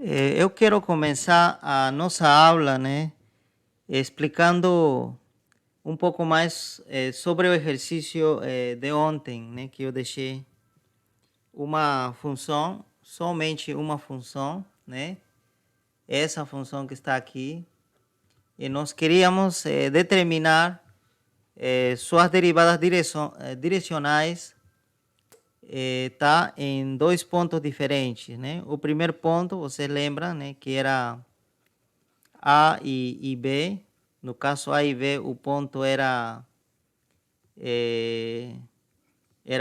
Eu quero começar a nossa aula, né, explicando um pouco mais sobre o exercício de ontem, né, que eu deixei uma função, somente uma função, né, essa função que está aqui, e nós queríamos determinar suas derivadas direcionais tá em dois pontos diferentes, né? O primeiro ponto, você lembra, né, que era A e B. No caso A e B, o ponto era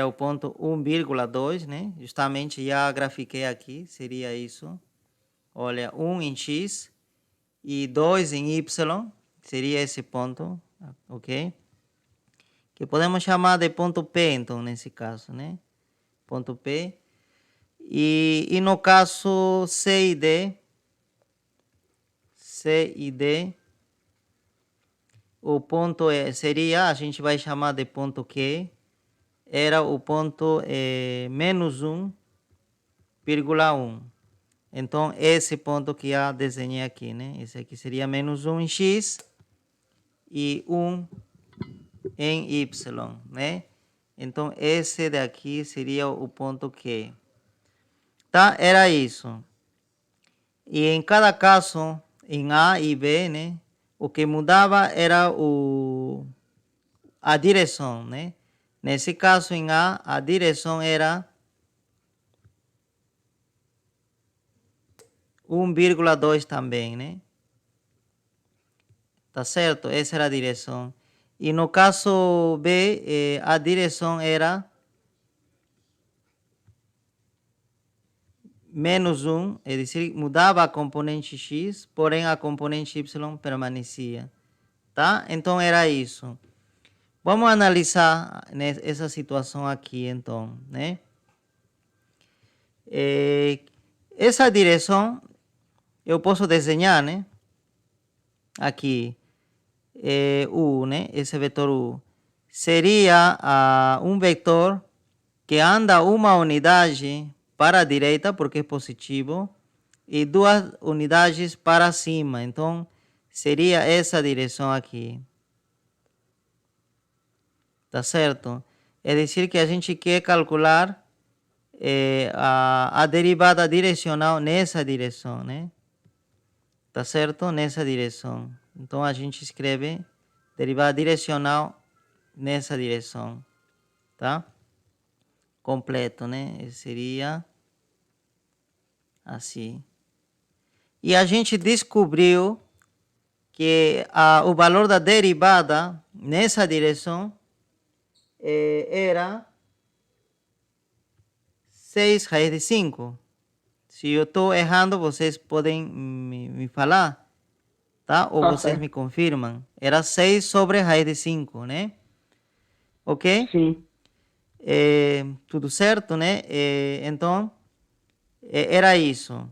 o ponto 1,2, né? Justamente já grafiquei aqui, seria isso. Olha, 1 em x e 2 em y, seria esse ponto, ok? Que podemos chamar de ponto P, então, nesse caso, né? Ponto P. E no caso C e D, o ponto seria, a gente vai chamar de ponto Q, era o ponto menos 1,1. Então, esse ponto que já desenhei aqui, né? Esse aqui seria menos 1 em x e 1 em y, né? Então, esse daqui seria o ponto Q. Tá? Era isso. E em cada caso, em A e B, né? O que mudava era a direção, né? Nesse caso, em a direção era 1,2 também, né? Tá certo? Essa era a direção. E no caso B, a direção era menos 1, é dizer, mudava a componente x, porém a componente y permanecia. Tá? Então era isso. Vamos analisar essa situação aqui, então, né? Essa direção eu posso desenhar, né? Aqui, U, né? Esse vetor U seria um vetor que anda uma unidade para a direita, porque é positivo, e duas unidades para cima. Então, seria essa direção aqui. Tá certo? É dizer que a gente quer calcular a derivada direcional nessa direção, né? Tá certo? Nessa direção. Então, a gente escreve derivada direcional nessa direção, tá? Completo, né? Seria assim. E a gente descobriu que o valor da derivada nessa direção era 6 raiz de 5. Se eu estou errando, vocês podem me falar, tá? Ou Tá vocês me certo. confirmam. Era 6 sobre raiz de 5, né? Ok? Sim. Tudo certo, né? Então, era isso.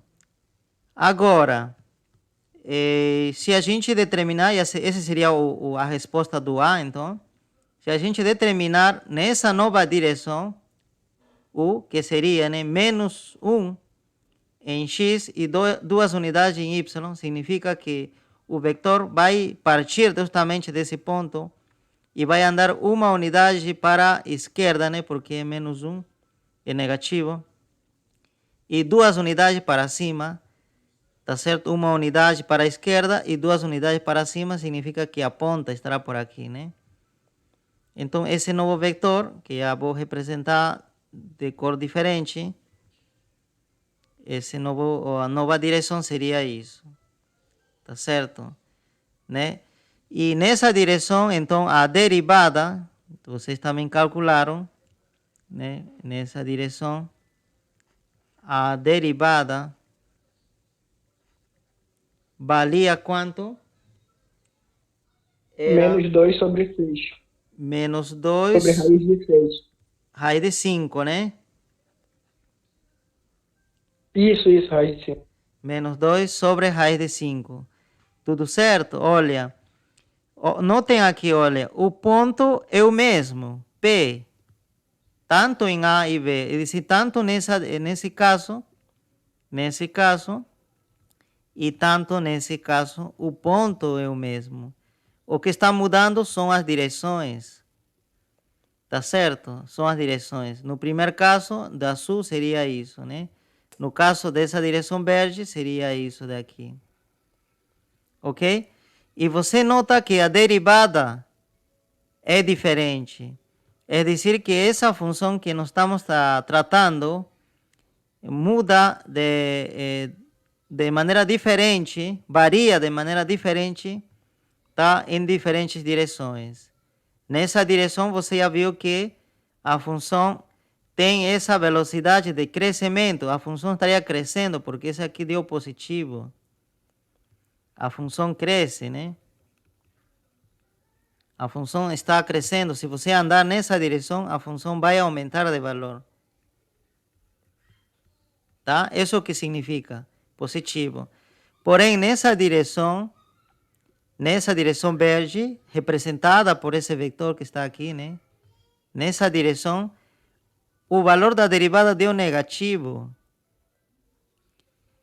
Agora, se a gente determinar, e essa seria a resposta do A, então, se a gente determinar nessa nova direção, U, que seria, né, menos 1 em x e duas unidades em y, significa que o vetor vai partir justamente desse ponto e vai andar uma unidade para a esquerda, né, porque é menos 1, é negativo, e duas unidades para cima, tá certo? Uma unidade para a esquerda e duas unidades para cima significa que a ponta estará por aqui, né? Então, esse novo vetor, que já vou representar de cor diferente, a nova direção seria isso, tá certo? Né? E nessa direção, então, a derivada, vocês também calcularam, né? Nessa direção, a derivada valia quanto? Era Menos 2 sobre 6. menos Sobre 2 raiz de 6. raiz de 5, né? Isso, raiz de 5. Menos 2 sobre raiz de 5. Tudo certo? Olha, notem aqui, olha, o ponto é o mesmo, P, tanto em A e B. É dizer, tanto nesse caso, e tanto nesse caso o ponto é o mesmo. O que está mudando são as direções. Tá certo? São as direções. No primeiro caso, da azul seria isso, né? No caso dessa direção verde, seria isso daqui. Ok? E você nota que a derivada é diferente. É dizer que essa função que nós estamos tratando muda de maneira diferente, varia de maneira diferente, tá? Em diferentes direções. Nessa direção, você já viu que a função tem essa velocidade de crescimento. A função estaria crescendo, porque esse aqui deu positivo. A função cresce, né? A função está crescendo. Se você andar nessa direção, a função vai aumentar de valor. Tá? Isso que significa positivo. Porém, nessa direção verde, representada por esse vetor que está aqui, né? Nessa direção, o valor da derivada deu negativo.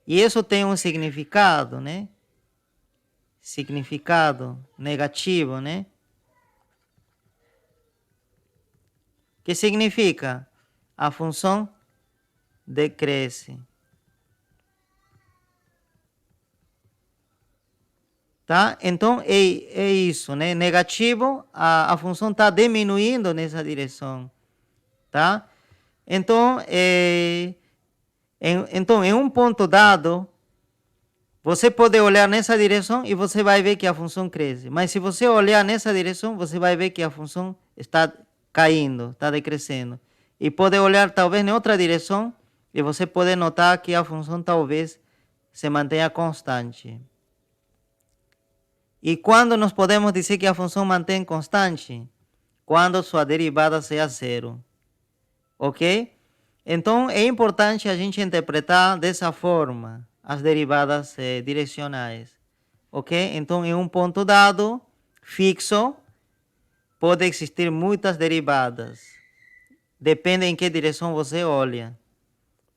E isso tem um significado, né? Significado negativo, né? Que significa? A função decresce. Tá? Então, é isso, né? Negativo, a função está diminuindo nessa direção. Tá? Então, em um ponto dado, você pode olhar nessa direção e você vai ver que a função cresce. Mas se você olhar nessa direção, você vai ver que a função está caindo, está decrescendo. E pode olhar talvez em outra direção e você pode notar que a função talvez se mantenha constante. E quando nós podemos dizer que a função mantém constante? Quando sua derivada seja zero. Ok? Então é importante a gente interpretar dessa forma as derivadas direcionais. Ok? Então em um ponto dado, fixo, pode existir muitas derivadas. Depende em que direção você olha.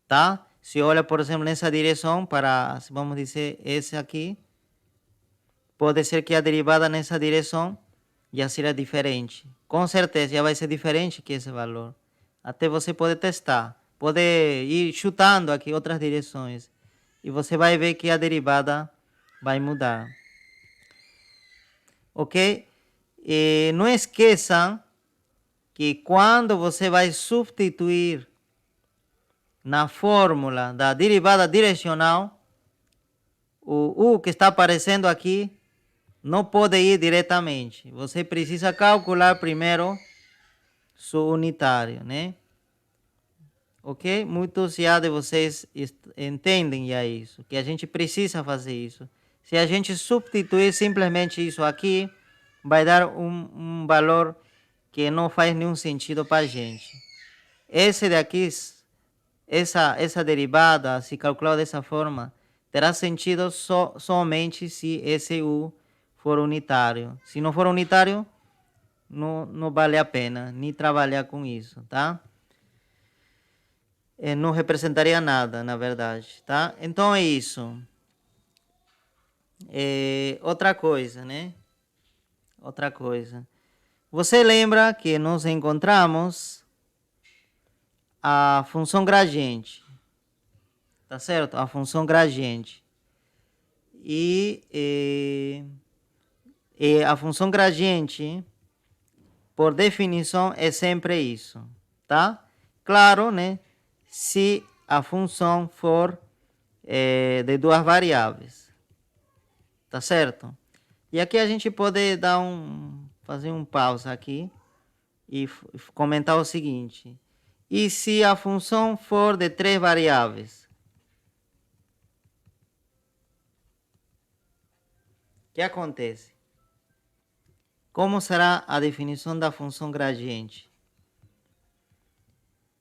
Tá? Se olha, por exemplo, nessa direção, para, vamos dizer, esse aqui, pode ser que a derivada nessa direção já seja diferente. Com certeza já vai ser diferente que esse valor. Até você pode testar. Pode ir chutando aqui outras direções. E você vai ver que a derivada vai mudar. Ok? E não esqueçam que quando você vai substituir na fórmula da derivada direcional, o U que está aparecendo aqui não pode ir diretamente. Você precisa calcular primeiro seu unitário, né? Ok? Muitos já de vocês entendem já isso, que a gente precisa fazer isso. Se a gente substituir simplesmente isso aqui, vai dar um valor que não faz nenhum sentido para a gente. Esse daqui, essa derivada, se calcular dessa forma, terá sentido somente se esse U for unitário. Se não for unitário, não vale a pena nem trabalhar com isso, tá? Não representaria nada, na verdade, tá? Então é isso. Outra coisa, né? Outra coisa. Você lembra que nós encontramos a função gradiente, tá certo? A função gradiente. E a função gradiente, por definição, é sempre isso, tá? Claro, né? Se a função for de duas variáveis, tá certo? E aqui a gente pode fazer um pausa aqui e comentar o seguinte: e se a função for de três variáveis? O que acontece? Como será a definição da função gradiente?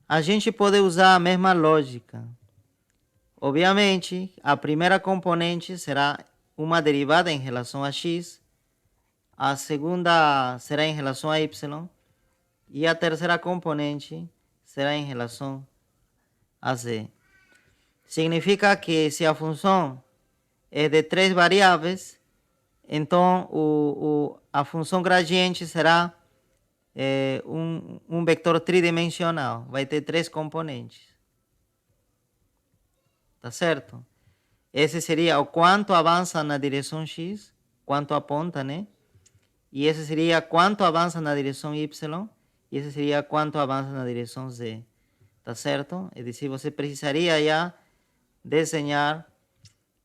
A gente pode usar a mesma lógica. Obviamente, a primeira componente será uma derivada em relação a x, a segunda será em relação a y e a terceira componente será em relação a z. Significa que se a função é de 3 variáveis, então a função gradiente será um vetor tridimensional, vai ter 3 componentes. Tá certo? Esse seria o quanto avança na direção x, quanto aponta, né? E esse seria quanto avança na direção y, e esse seria quanto avança na direção z. Tá certo? É dizer, você precisaria já desenhar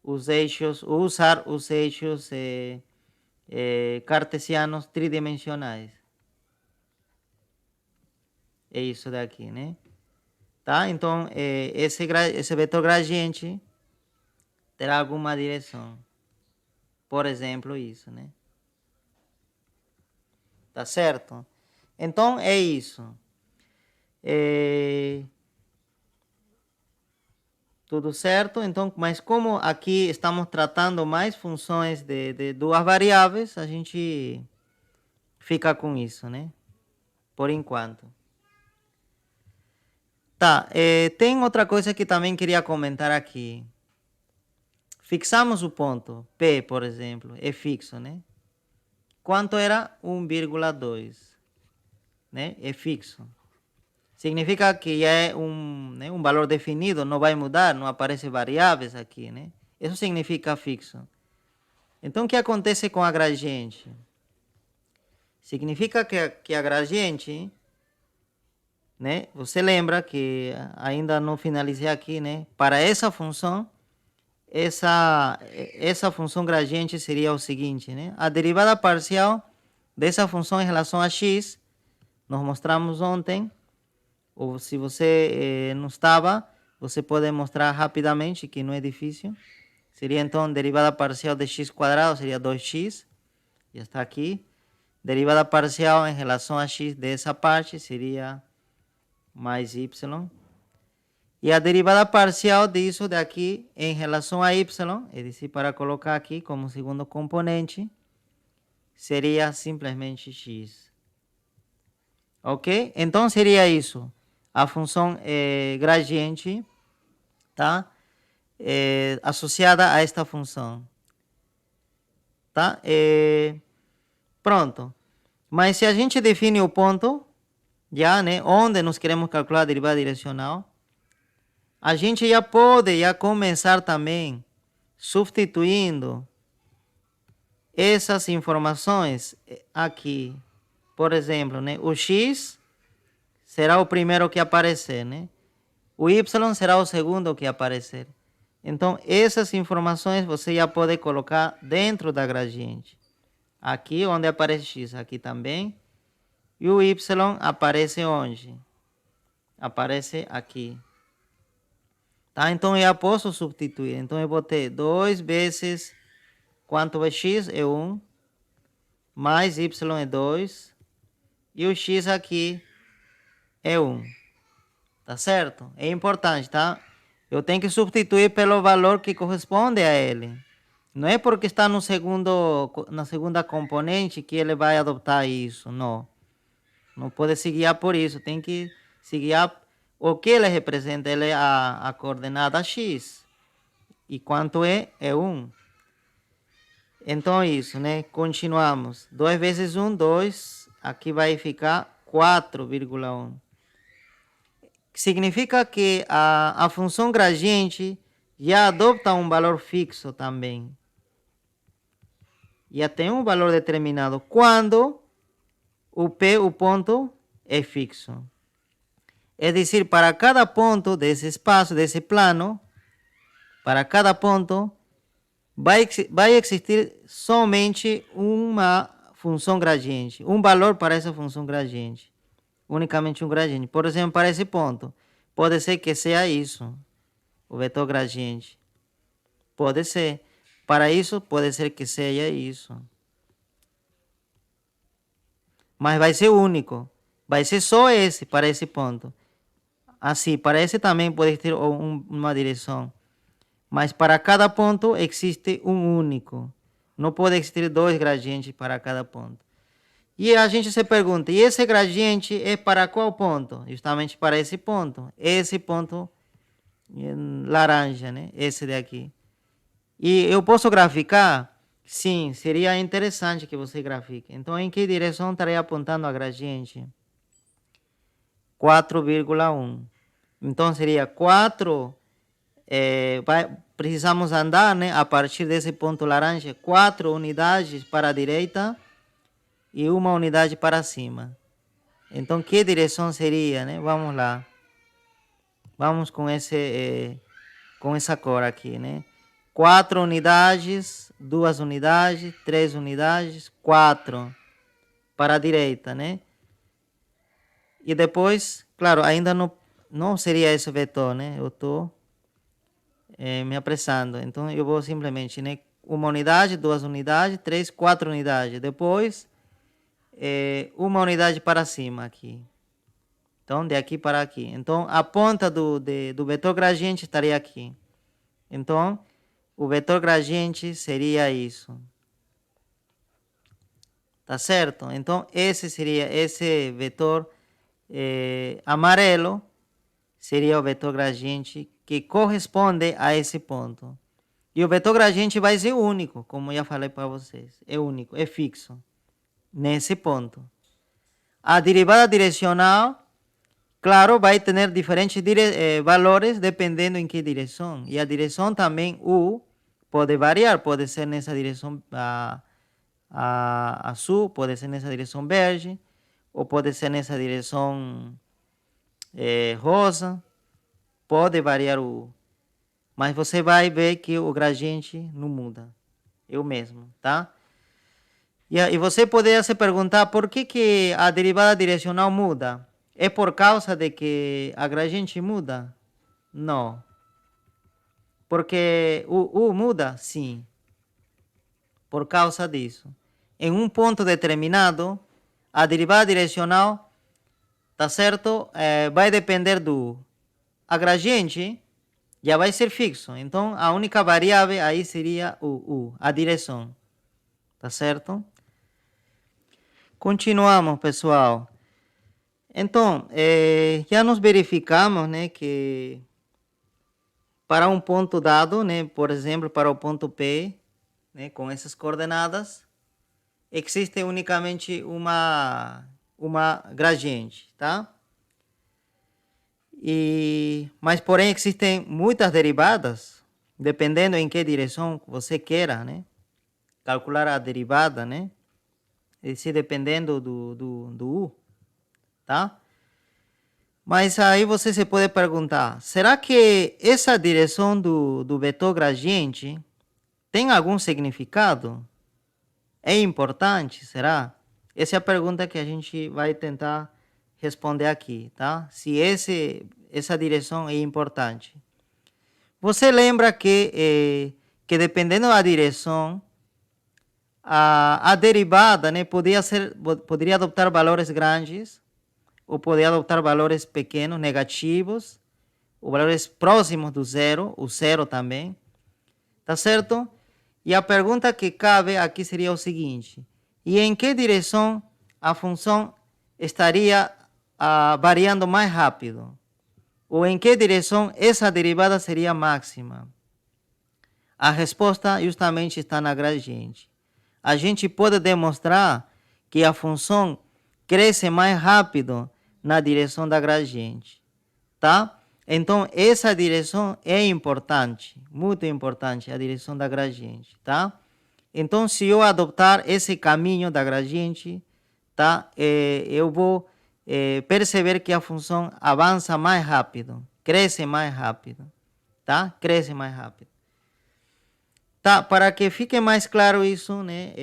os eixos, usar os eixos cartesianos tridimensionais. É isso daqui, né? Tá? Então, esse vetor gradiente terá alguma direção. Por exemplo, isso, né? Tá certo? Então, é isso. Tudo certo? Então, mas como aqui estamos tratando mais funções de duas variáveis, a gente fica com isso, né? Por enquanto. Tá, tem outra coisa que também queria comentar aqui. Fixamos o ponto P, por exemplo, é fixo, né? Quanto era? 1,2, né? É fixo. Significa que já é um valor definido, não vai mudar, não aparecem variáveis aqui, né? Isso significa fixo. Então, o que acontece com a gradiente? Significa que a gradiente, né? Você lembra que ainda não finalizei aqui, né? Para essa função, essa função gradiente seria o seguinte, né? A derivada parcial dessa função em relação a x, nós mostramos ontem, ou se você não estava, você pode mostrar rapidamente, que não é difícil. Seria então derivada parcial de x quadrado, seria 2x, já está aqui. Derivada parcial em relação a x dessa parte seria mais y. E a derivada parcial disso daqui em relação a y, é dizer, para colocar aqui como segundo componente, seria simplesmente x. Ok? Então seria isso. A função gradiente, tá? Associada a esta função. Tá? Pronto. Mas se a gente define o ponto, já, né? Onde nós queremos calcular a derivada direcional, a gente já pode começar também substituindo essas informações aqui. Por exemplo, né? O x será o primeiro que aparecer, né? O y será o segundo que aparecer. Então, essas informações você já pode colocar dentro da gradiente. Aqui onde aparece x, aqui também. E o y aparece onde? Aparece aqui. Tá? Então, eu já posso substituir. Então, eu vou ter 2 vezes quanto é x? É 1. Mais y é 2. E o x aqui é 1. Tá certo? É importante, tá? Eu tenho que substituir pelo valor que corresponde a ele. Não é porque está na segunda componente que ele vai adotar isso. Não. Não pode se guiar por isso. Tem que se guiar o que ele representa. Ele é a coordenada x. E quanto é? É 1. Então, isso, né? Continuamos. 2 vezes 1, 2. Aqui vai ficar 4,1. Significa que a função gradiente já adopta um valor fixo também. Já tem um valor determinado quando o P, o ponto, é fixo. É dizer, para cada ponto desse espaço, desse plano, para cada ponto, vai existir somente uma função gradiente, um valor para essa função gradiente. Unicamente um gradiente. Por exemplo, para esse ponto, pode ser que seja isso, o vetor gradiente. Pode ser. Para isso, pode ser que seja isso. Mas vai ser único. Vai ser só esse para esse ponto. Assim, para esse também pode ter uma direção. Mas para cada ponto existe um único. Não pode existir 2 gradientes para cada ponto. E a gente se pergunta, e esse gradiente é para qual ponto? Justamente para esse ponto. Esse ponto laranja, né? Esse daqui. E eu posso graficar? Sim, seria interessante que você grafique. Então, em que direção estaria apontando a gradiente? 4,1. Então, seria 4. Precisamos andar, né, a partir desse ponto laranja, 4 unidades para a direita e uma unidade para cima. Então, que direção seria, né? Vamos lá. Vamos com com essa cor aqui, né? 4 unidades, 2 unidades, 3 unidades, 4 para a direita, né? E depois, claro, ainda não seria esse vetor, né? Eu estou me apressando. Então, eu vou simplesmente, né? Uma unidade, 2 unidades, 3, 4 unidades. Depois, uma unidade para cima aqui. Então, de aqui para aqui. Então, a ponta do vetor gradiente estaria aqui. Então, o vetor gradiente seria isso. Tá certo? Então, esse vetor amarelo seria o vetor gradiente que corresponde a esse ponto. E o vetor gradiente vai ser único, como já falei para vocês. É único, é fixo. Nesse ponto. A derivada direcional, claro, vai ter diferentes valores dependendo em que direção. E a direção também, U, pode variar. Pode ser nessa direção azul, pode ser nessa direção verde, ou pode ser nessa direção rosa. Pode variar o... Mas você vai ver que o gradiente não muda. É o mesmo, tá? E você poderia se perguntar por que a derivada direcional muda? É por causa de que a gradiente muda? Não. Porque o U muda? Sim. Por causa disso. Em um ponto determinado, a derivada direcional, tá certo? Vai depender do U. A gradiente já vai ser fixo. Então, a única variável aí seria o U, a direção. Tá certo? Continuamos, pessoal. Então, já nos verificamos, né, que para um ponto dado, né, por exemplo, para o ponto P, né, com essas coordenadas, existe unicamente uma gradiente, tá? Mas, porém, existem muitas derivadas, dependendo em que direção você queira, né, calcular a derivada, né, se dependendo do U, tá? Mas aí você se pode perguntar, será que essa direção do vetor gradiente tem algum significado? É importante, será? Essa é a pergunta que a gente vai tentar responder aqui, tá? Se essa direção é importante. Você lembra que dependendo da direção, a derivada, né, poderia adoptar valores grandes ou poderia adoptar valores pequenos, negativos, ou valores próximos do zero, o zero também, tá certo? E a pergunta que cabe aqui seria o seguinte: e em que direção a função estaria variando mais rápido? Ou em que direção essa derivada seria máxima? A resposta justamente está na gradiente. A gente pode demonstrar que a função cresce mais rápido na direção da gradiente, tá? Então, essa direção é importante, muito importante, a direção da gradiente, tá? Então, se eu adotar esse caminho da gradiente, tá? Eu vou perceber que a função avança mais rápido, cresce mais rápido, tá? Cresce mais rápido. Tá, para que fique mais claro isso, né?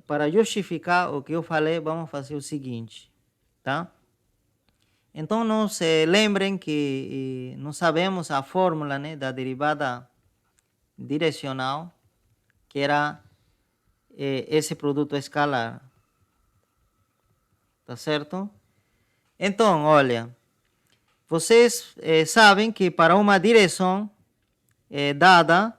Para justificar o que eu falei, vamos fazer o seguinte, tá? Então, nós lembrem que nós sabemos a fórmula, né, da derivada direcional, que era esse produto escalar. Tá certo? Então, olha, vocês sabem que para uma direção dada,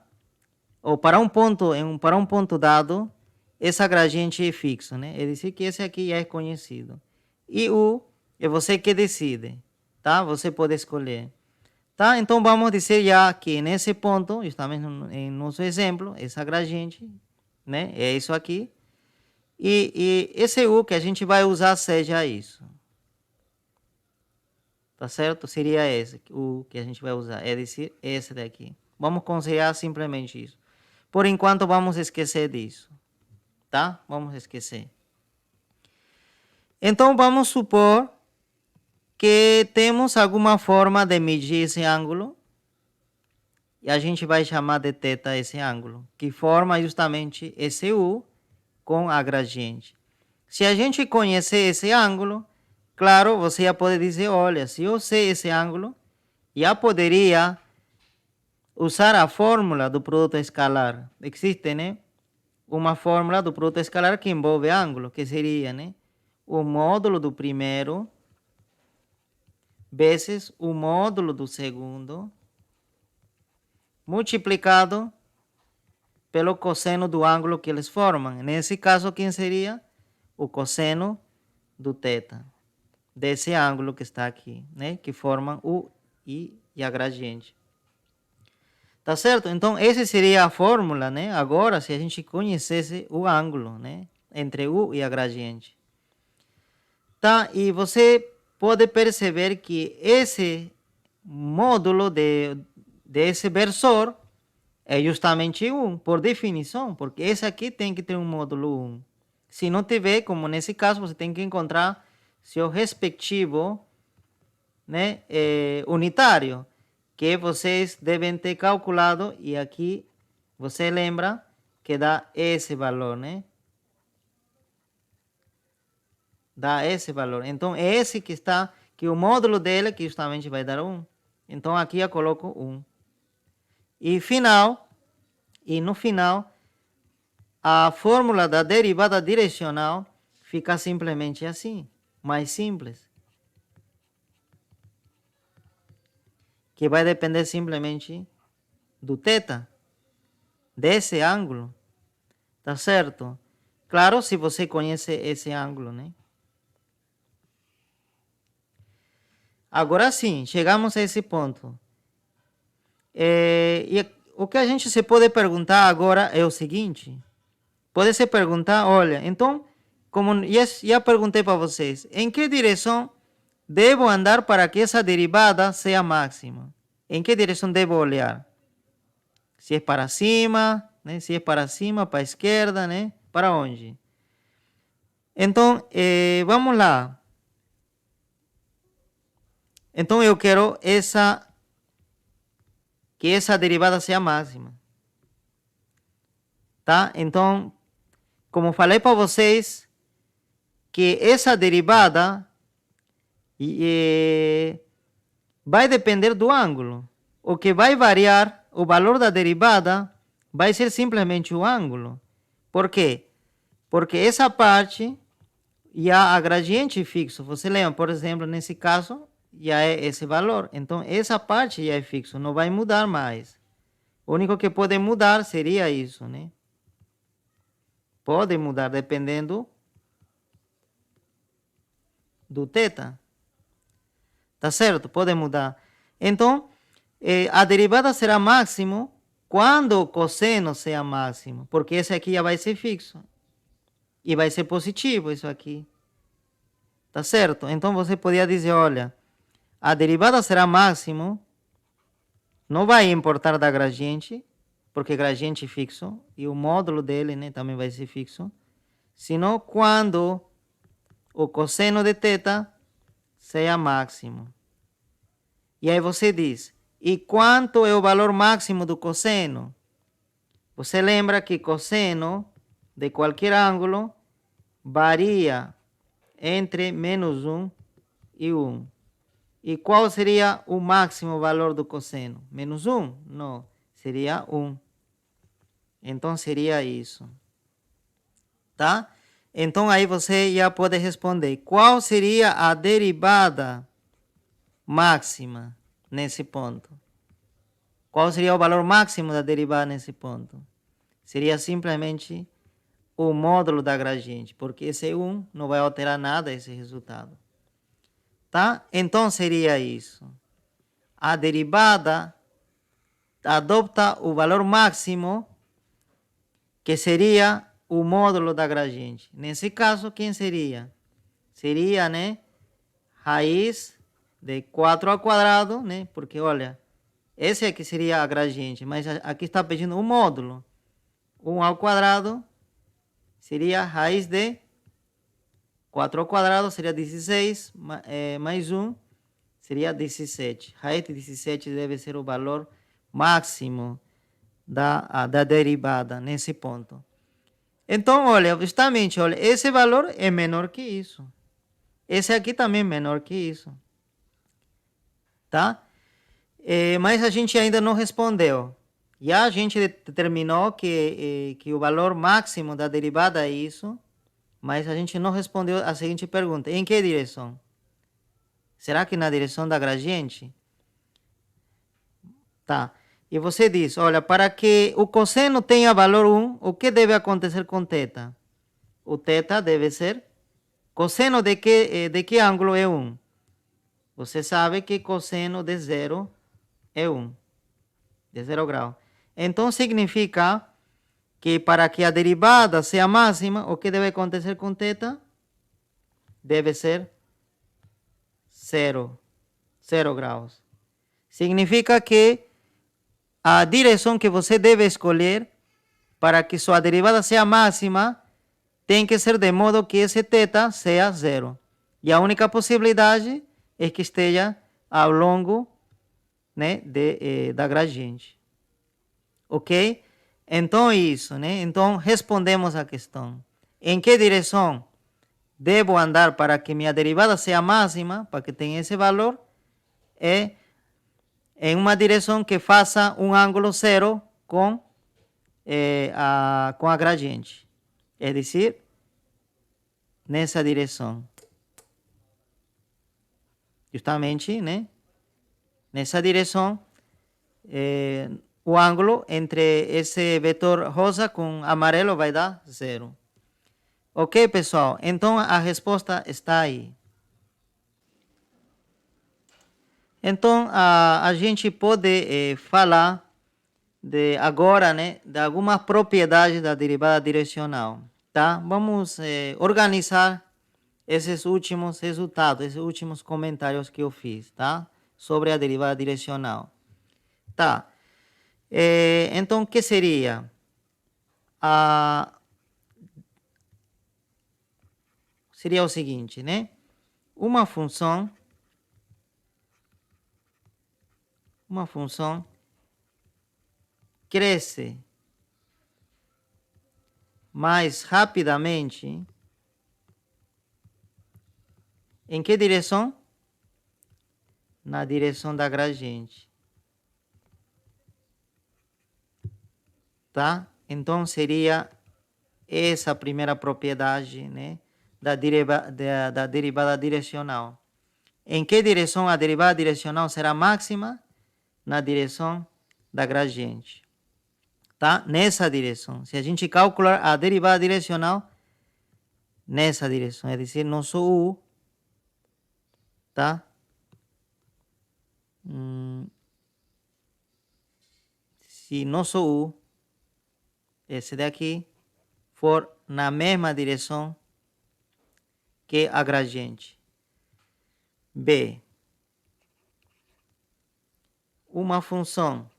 ou para um ponto dado, essa gradiente é fixa, né? É dizer que esse aqui já é conhecido. E o é você que decide, tá? Você pode escolher. Tá? Então, vamos dizer já que nesse ponto, justamente em nosso exemplo, essa gradiente, né? É isso aqui. E esse U que a gente vai usar seja isso. Tá certo? Seria esse, o que a gente vai usar. É dizer, esse daqui. Vamos considerar simplesmente isso. Por enquanto, vamos esquecer disso. Tá? Vamos esquecer. Então, vamos supor que temos alguma forma de medir esse ângulo. E a gente vai chamar de θ esse ângulo, que forma justamente esse U com a gradiente. Se a gente conhecer esse ângulo, claro, você já pode dizer, olha, se eu sei esse ângulo, já poderia usar a fórmula do produto escalar. Existe, né? Uma fórmula do produto escalar que envolve ângulo, que seria, né? O módulo do primeiro vezes o módulo do segundo multiplicado pelo cosseno do ângulo que eles formam. Nesse caso, quem seria? O cosseno do θ, desse ângulo que está aqui, né? Que formam o I e a gradiente. Tá certo? Então, essa seria a fórmula, né? Agora, se a gente conhecesse o ângulo, né? Entre U e a gradiente. Tá? E você pode perceber que esse módulo desse versor é justamente 1, por definição, porque esse aqui tem que ter um módulo 1. Se não tiver, como nesse caso, você tem que encontrar seu respectivo, né, unitário, que vocês devem ter calculado, e aqui você lembra que dá esse valor, né? Dá esse valor. Então, é esse que está, que o módulo dele que justamente vai dar 1. Então, aqui eu coloco 1. E no final, a fórmula da derivada direcional fica simplesmente assim, mais simples. Que vai depender simplesmente do θ, desse ângulo. Tá certo? Claro, se você conhece esse ângulo, né? Agora sim, chegamos a esse ponto. E o que a gente se pode perguntar agora é o seguinte. Pode se perguntar, olha, então, como já perguntei para vocês, em que direção devo andar para que essa derivada seja máxima? Em que direção devo olhar? Se é para cima, né? Se é para cima, para a esquerda, né? Para onde? Então, vamos lá. Então, eu quero que essa derivada seja máxima. Tá? Então, como falei para vocês, que essa derivada vai depender do ângulo. O que vai variar o valor da derivada vai ser simplesmente o ângulo. Por quê? Porque essa parte e a gradiente fixo. Você lembra, por exemplo, nesse caso, já é esse valor. Então, essa parte já é fixo, não vai mudar mais. O único que pode mudar seria isso, né? Pode mudar dependendo do θ. Tá certo? Pode mudar. Então, a derivada será máximo quando o cosseno seja máximo, porque esse aqui já vai ser fixo. E vai ser positivo isso aqui. Tá certo? Então, você podia dizer, olha, a derivada será máximo, não vai importar da gradiente, porque gradiente é fixo, e o módulo dele, né, também vai ser fixo, senão quando o cosseno de θ seja máximo. E aí você diz, e quanto é o valor máximo do cosseno? Você lembra que cosseno de qualquer ângulo varia entre menos 1 e 1. E qual seria o máximo valor do cosseno? Menos 1? Não, seria 1. Então, seria isso. Tá? Então, aí você já pode responder. Qual seria a derivada máxima nesse ponto? Qual seria o valor máximo da derivada nesse ponto? Seria simplesmente o módulo da gradiente, porque esse 1 não vai alterar nada esse resultado. Tá? Então, seria isso. a derivada adopta o valor máximo, que seria o módulo da gradiente. Nesse caso, quem seria? Seria, né, raiz de 4 ao quadrado, né, porque, olha, esse aqui seria a gradiente, mas aqui está pedindo um módulo. 1 ao quadrado seria raiz de 4 ao quadrado, seria 16, mais 1, seria 17. Raiz de 17 deve ser o valor máximo da derivada nesse ponto. Então, olha, justamente, olha, esse valor é menor que isso. Esse aqui também é menor que isso. Tá? Mas a gente ainda não respondeu. Já a gente determinou que o valor máximo da derivada é isso, mas a gente não respondeu a seguinte pergunta. Em que direção? Será que na direção da gradiente? Tá. E você diz, olha, para que o cosseno tenha valor 1, o que deve acontecer com θ? O θ deve ser cosseno de que ângulo é 1? Você sabe que cosseno de 0 é 1, de 0 grau. Então, significa que para que a derivada seja máxima, o que deve acontecer com θ? Deve ser 0 graus. Significa que a direção que você deve escolher para que sua derivada seja máxima tem que ser de modo que esse θ seja 0. E a única possibilidade é que esteja ao longo, né, da gradiente. Ok? Então, isso, né? Então, respondemos a questão. Em que direção devo andar para que minha derivada seja máxima, para que tenha esse valor? É em uma direção que faça um ângulo zero com a gradiente. É dizer, nessa direção. Justamente, né? Nessa direção, o ângulo entre esse vetor rosa com amarelo vai dar 0. Ok, pessoal? Então, a resposta está aí. Então, a gente pode falar agora, né, de algumas propriedades da derivada direcional, tá? Vamos organizar esses últimos resultados, esses últimos comentários que eu fiz, tá? Sobre a derivada direcional. Tá. Então, o que seria? Seria o seguinte, né? Uma função cresce mais rapidamente em que direção? Na direção da gradiente. Tá? Então, seria essa a primeira propriedade, né, da derivada direcional. Em que direção a derivada direcional será máxima? Na direção da gradiente. Tá? Nessa direção. Se a gente calcular a derivada direcional, nessa direção, é dizer, nosso U, tá? Se nosso U, esse daqui, for na mesma direção que a gradiente. B. Uma função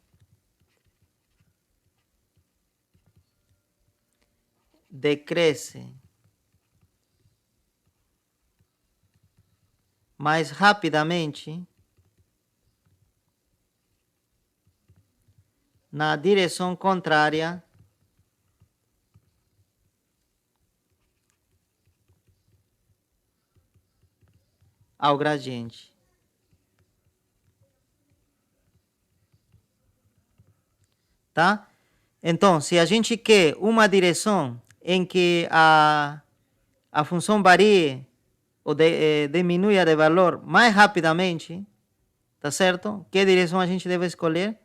decresce mais rapidamente na direção contrária ao gradiente. Tá? Então, se a gente quer uma direção em que a função varie ou diminua de valor mais rapidamente, tá certo? Que direção a gente deve escolher?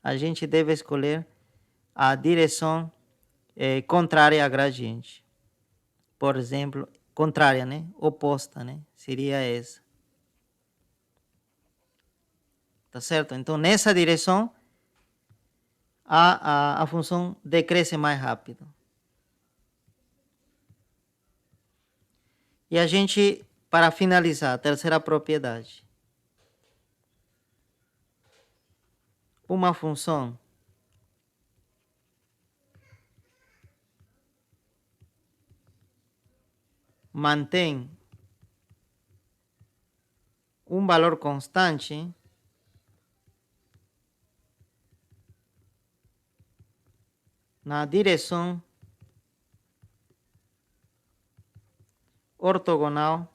A gente deve escolher a direção contrária à gradiente. Por exemplo, contrária, né? Oposta, né? Seria essa. tá certo? Então, nessa direção, a função decresce mais rápido. E a gente, para finalizar, a terceira propriedade. Uma função mantém um valor constante na direção ortogonal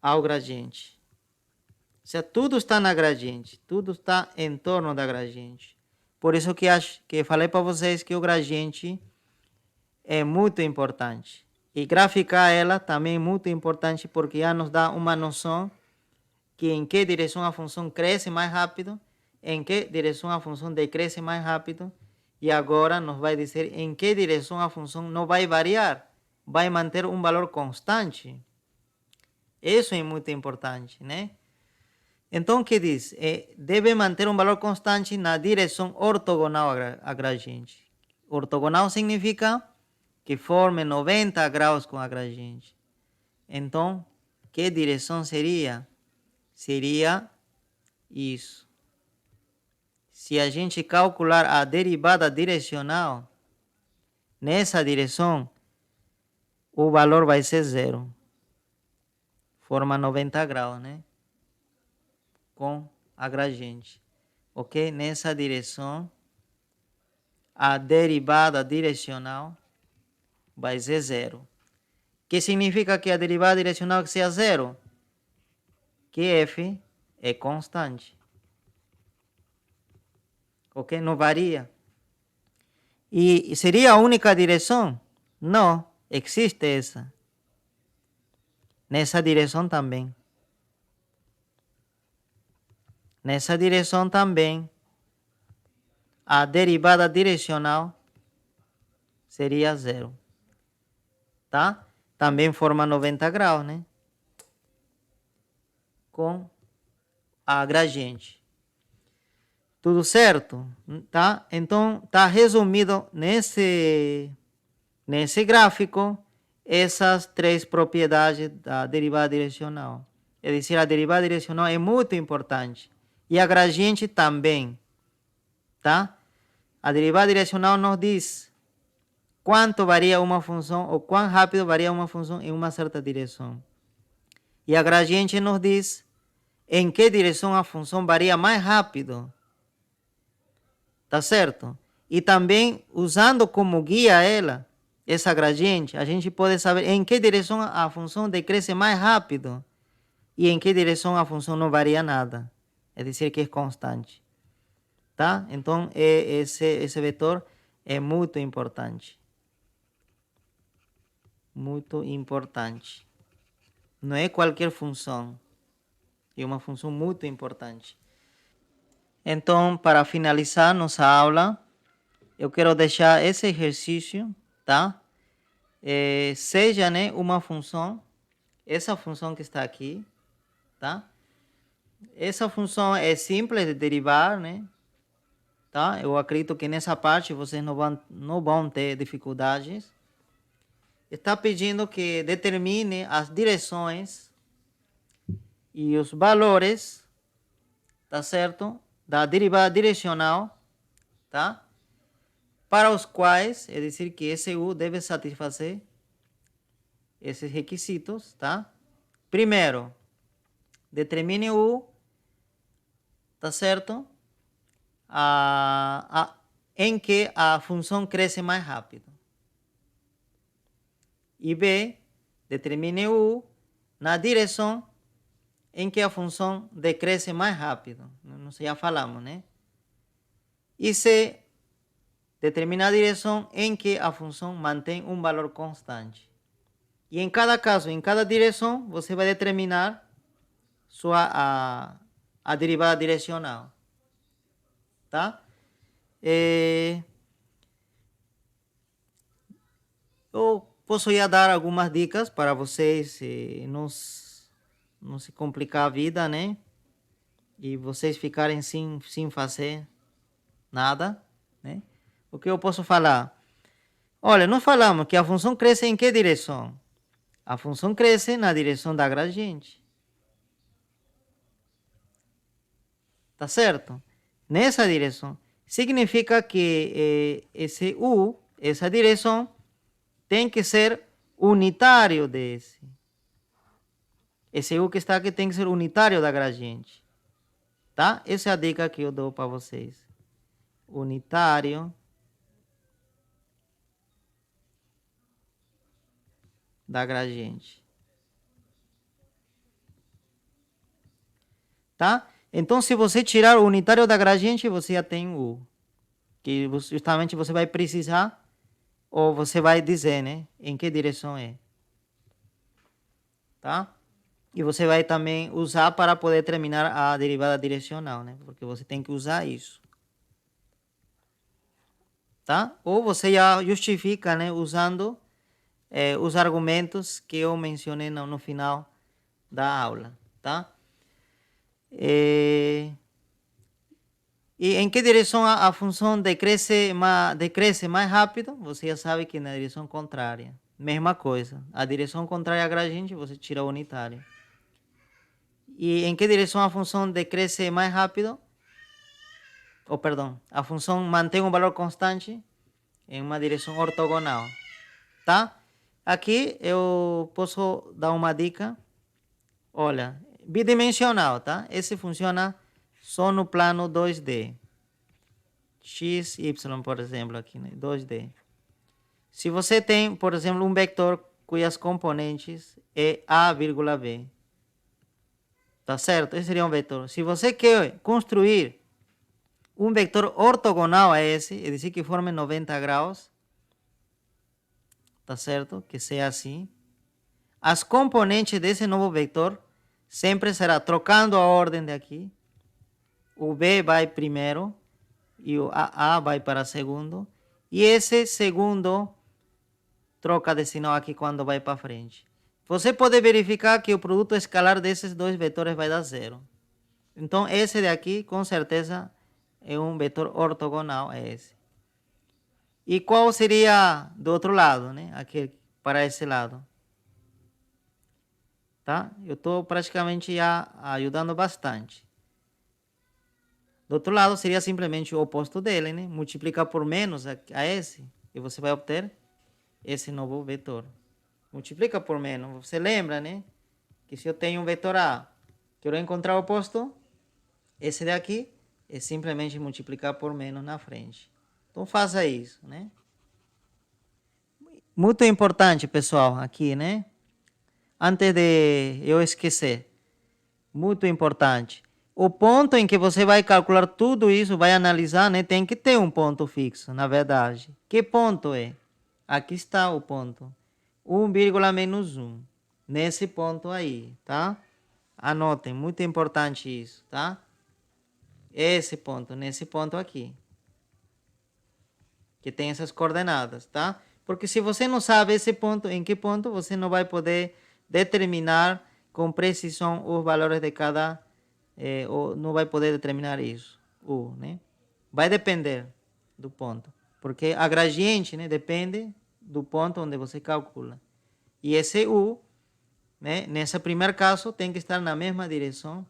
ao gradiente. Ou seja, tudo está na gradiente, tudo está em torno da gradiente. Por isso que falei para vocês que o gradiente é muito importante. E graficar ela também é muito importante porque já nos dá uma noção que em que direção a função cresce mais rápido, em que direção a função decresce mais rápido, e agora nos vai dizer em que direção a função não vai variar, vai manter um valor constante. Isso é muito importante, né? Então, o que diz? Deve manter um valor constante na direção ortogonal à gradiente. Ortogonal significa que forme 90 graus com a gradiente. Então, que direção seria? Seria isso. Se a gente calcular a derivada direcional, nessa direção, o valor vai ser zero. Forma 90 graus, né? Com a gradiente. Ok? Nessa direção, a derivada direcional vai ser zero. Que significa que a derivada direcional que seja zero? Que f é constante. Ok? Não varia. E seria a única direção? Não, existe essa. Nessa direção também. Nessa direção também, a derivada direcional seria zero. Tá? Também forma 90 graus, né? Com a gradiente. Tudo certo? Tá? Então, tá resumido nesse gráfico essas três propriedades da derivada direcional. É dizer, a derivada direcional é muito importante. E a gradiente também. Tá? A derivada direcional nos diz quanto varia uma função ou quão rápido varia uma função em uma certa direção. E a gradiente nos diz em que direção a função varia mais rápido. Tá certo? E também, usando como guia essa gradiente, a gente pode saber em que direção a função decresce mais rápido e em que direção a função não varia nada. É dizer, que é constante. Tá? Então, esse vetor é muito importante. Muito importante. Não é qualquer função. É uma função muito importante. Então, para finalizar nossa aula, eu quero deixar esse exercício, tá? Seja, né, uma função, essa função que está aqui, tá? Essa função é simples de derivar, né? Tá? Eu acredito que nessa parte vocês não vão ter dificuldades. Está pedindo que determine as direções e os valores, tá certo? Da derivada direcional, tá? Para os quais, é dizer, que esse U deve satisfazer esses requisitos, tá? Primeiro, determine o U, tá certo? Em que a função cresce mais rápido. E B, determine o U na direção em que a função decresce mais rápido. Nós já falamos, né? E C, determina a direção em que a função mantém um valor constante. E em cada caso, em cada direção, você vai determinar a derivada direcional. Tá? Eu posso já dar algumas dicas para vocês não se complicar a vida, né? E vocês ficarem sem fazer nada, né? O que eu posso falar? Olha, nós falamos que a função cresce em que direção? A função cresce na direção da gradiente. Tá certo? Nessa direção. Significa que esse U, essa direção, tem que ser unitário desse. Esse U que está aqui tem que ser unitário da gradiente. Tá? Essa é a dica que eu dou para vocês. Unitário da gradiente. Tá? Então, se você tirar o unitário da gradiente, você já tem o U. Que justamente você vai precisar, ou você vai dizer, né? Em que direção é. Tá? E você vai também usar para poder terminar a derivada direcional, né? Porque você tem que usar isso. Tá? Ou você já justifica, né? Usando os argumentos que eu mencionei no final da aula, tá? E em que direção a função decresce mais rápido? Você já sabe que na direção contrária. Mesma coisa. A direção contrária à gradiente, você tira o unitário. E em que direção a função decresce mais rápido? A função mantém um valor constante em uma direção ortogonal. Tá? Aqui eu posso dar uma dica. Olha, bidimensional, tá? Esse funciona só no plano 2D. X, Y, por exemplo, aqui, né? 2D. Se você tem, por exemplo, um vetor cujas componentes é A, B, tá certo? Esse seria um vetor. Se você quer construir um vetor ortogonal a esse, é dizer, que forme 90 graus, tá certo? Que seja assim. As componentes desse novo vetor sempre será trocando a ordem de aqui. O B vai primeiro e o A vai para segundo. E esse segundo troca de sinal aqui quando vai para frente. Você pode verificar que o produto escalar desses dois vetores vai dar zero. Então, esse daqui, com certeza, é um vetor ortogonal a esse. E qual seria do outro lado, né? Aqui, para esse lado. Tá? Eu estou praticamente já ajudando bastante. Do outro lado, seria simplesmente o oposto dele, né? Multiplicar por menos a esse, e você vai obter esse novo vetor. Multiplica por menos. Você lembra, né? Que se eu tenho um vetor A, quero encontrar o oposto, esse daqui é simplesmente multiplicar por menos na frente. Então faça isso, né? Muito importante, pessoal, aqui, né? Antes de eu esquecer. Muito importante. O ponto em que você vai calcular tudo isso, vai analisar, né? Tem que ter um ponto fixo, na verdade. Que ponto é? Aqui está o ponto. 1,-1. Nesse ponto aí, tá? Anotem, muito importante isso, tá? Esse ponto, nesse ponto aqui. Que tem essas coordenadas, tá? Porque se você não sabe esse ponto, em que ponto, você não vai poder determinar com precisão os valores de cada... ou não vai poder determinar isso, né? Vai depender do ponto. Porque a gradiente, né, depende do ponto onde você calcula. E esse U, né, nesse primeiro caso, tem que estar na mesma direção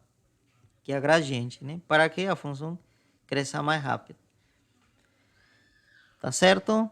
que a gradiente, né, para que a função cresça mais rápido. Tá certo?